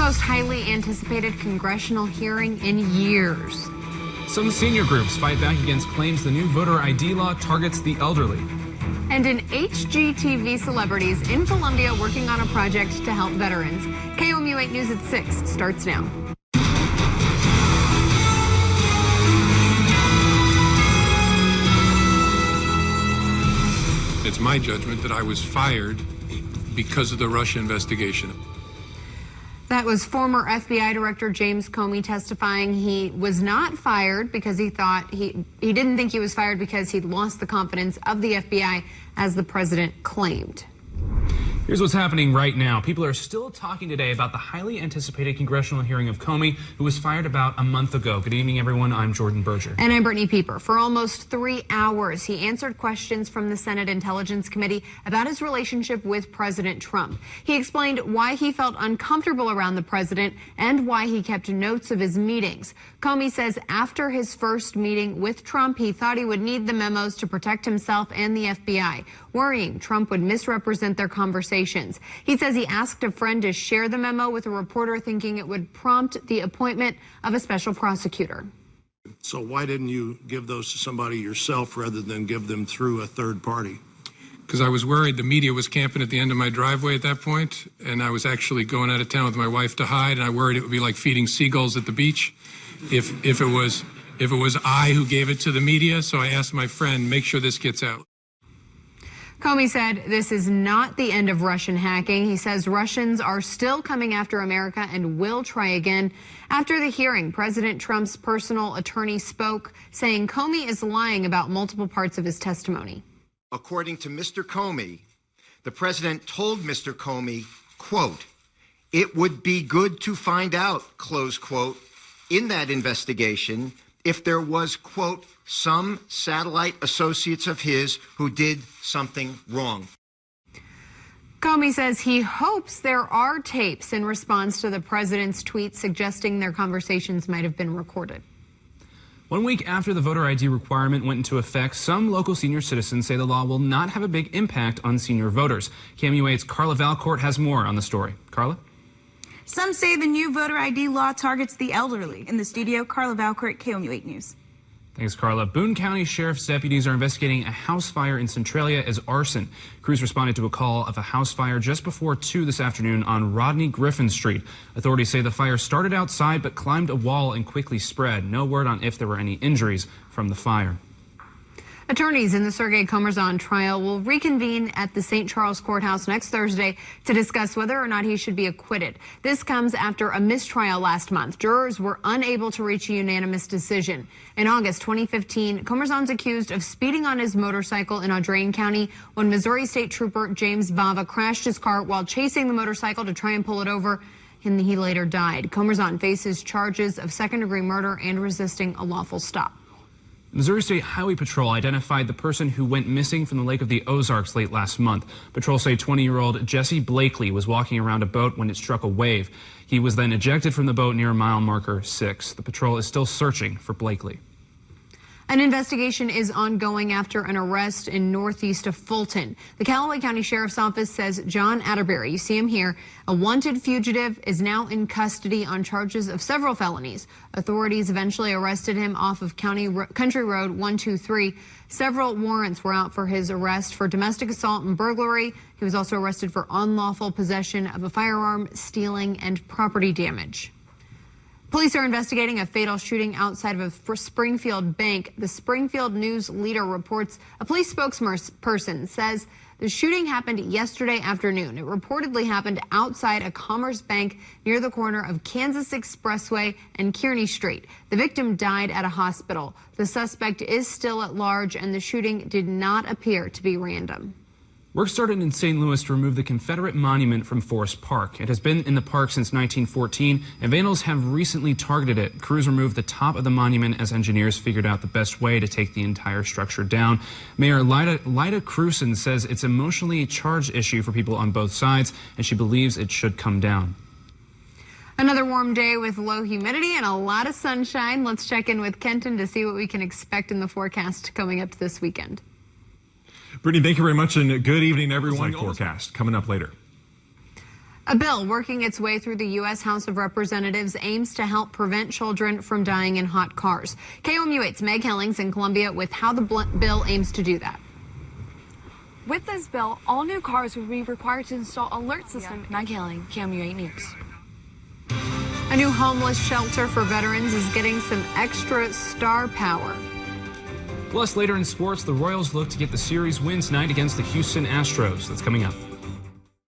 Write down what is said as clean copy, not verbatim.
most highly anticipated congressional hearing in years. Some senior groups fight back against claims the new voter ID law targets the elderly. And in HGTV celebrities in Colombia working on a project to help veterans. KOMU 8 News at 6 starts now. It's my judgment that I was fired because of the Russia investigation. That was former FBI Director James Comey testifying he was not fired because he didn't think he was fired because he'd lost the confidence of the FBI, as the president claimed. Here's what's happening right now. People are still talking today about the highly anticipated congressional hearing of Comey, who was fired about a month ago. Good evening, everyone. I'm Jordan Berger. And I'm Brittany Pieper. For almost 3 hours, he answered questions from the Senate Intelligence Committee about his relationship with President Trump. He explained why he felt uncomfortable around the president and why he kept notes of his meetings. Comey says after his first meeting with Trump, he thought he would need the memos to protect himself and the FBI, worrying Trump would misrepresent their conversations. He says he asked a friend to share the memo with a reporter, thinking it would prompt the appointment of a special prosecutor. So why didn't you give those to somebody yourself rather than give them through a third party? Because I was worried the media was camping at the end of my driveway at that point, and I was actually going out of town with my wife to hide, and I worried it would be like feeding seagulls at the beach if it was I who gave it to the media. So I asked my friend, make sure this gets out. Comey said this is not the end of Russian hacking. He says Russians are still coming after America and will try again. After the hearing, President Trump's personal attorney spoke, saying Comey is lying about multiple parts of his testimony. According to Mr. Comey, the president told Mr. Comey, quote, "It would be good to find out," close quote, in that investigation if there was, quote, some satellite associates of his who did something wrong. Comey says he hopes there are tapes in response to the president's tweet suggesting their conversations might have been recorded. 1 week after the voter ID requirement went into effect, some local senior citizens say the law will not have a big impact on senior voters. KOMU 8's Carla Valcourt has more on the story. Carla? Some say the new voter ID law targets the elderly. In the studio, Carla Valcourt, KOMU 8 News. Thanks, Carla. Boone County Sheriff's deputies are investigating a house fire in Centralia as arson. Crews responded to a call of a house fire just before 2 this afternoon on Rodney Griffin Street. Authorities say the fire started outside but climbed a wall and quickly spread. No word on if there were any injuries from the fire. Attorneys in the Sergei Komarzan trial will reconvene at the St. Charles Courthouse next Thursday to discuss whether or not he should be acquitted. This comes after a mistrial last month. Jurors were unable to reach a unanimous decision. In August 2015, Komarzan's accused of speeding on his motorcycle in Audrain County when Missouri State Trooper James Bava crashed his car while chasing the motorcycle to try and pull it over, and he later died. Komarzan faces charges of second-degree murder and resisting a lawful stop. Missouri State Highway Patrol identified the person who went missing from the Lake of the Ozarks late last month. Patrol say 20-year-old Jesse Blakely was walking around a boat when it struck a wave. He was then ejected from the boat near mile marker 6. The patrol is still searching for Blakely. An investigation is ongoing after an arrest in northeast of Fulton. The Callaway County Sheriff's Office says John Atterbury, you see him here, a wanted fugitive, is now in custody on charges of several felonies. Authorities eventually arrested him off of Country Road 123. Several warrants were out for his arrest for domestic assault and burglary. He was also arrested for unlawful possession of a firearm, stealing, and property damage. Police are investigating a fatal shooting outside of a Springfield bank. The Springfield News Leader reports a police spokesperson says the shooting happened yesterday afternoon. It reportedly happened outside a Commerce Bank near the corner of Kansas Expressway and Kearney Street. The victim died at a hospital. The suspect is still at large, and the shooting did not appear to be random. Work started in St. Louis to remove the Confederate monument from Forest Park. It has been in the park since 1914, and vandals have recently targeted it. Crews removed the top of the monument as engineers figured out the best way to take the entire structure down. Mayor Lyda Krewson says it's an emotionally charged issue for people on both sides, and she believes it should come down. Another warm day with low humidity and a lot of sunshine. Let's check in with Kenton to see what we can expect in the forecast coming up this weekend. Brittany, thank you very much, and good evening, everyone. Forecast coming up later. A bill working its way through the U.S. House of Representatives aims to help prevent children from dying in hot cars. KOMU 8's Meg Hellings in Columbia with how the bill aims to do that. With this bill, all new cars would be required to install alert system. Meg Helling, KOMU 8 News. A new homeless shelter for veterans is getting some extra star power. Plus, later in sports, the Royals look to get the series win tonight against the Houston Astros. That's coming up.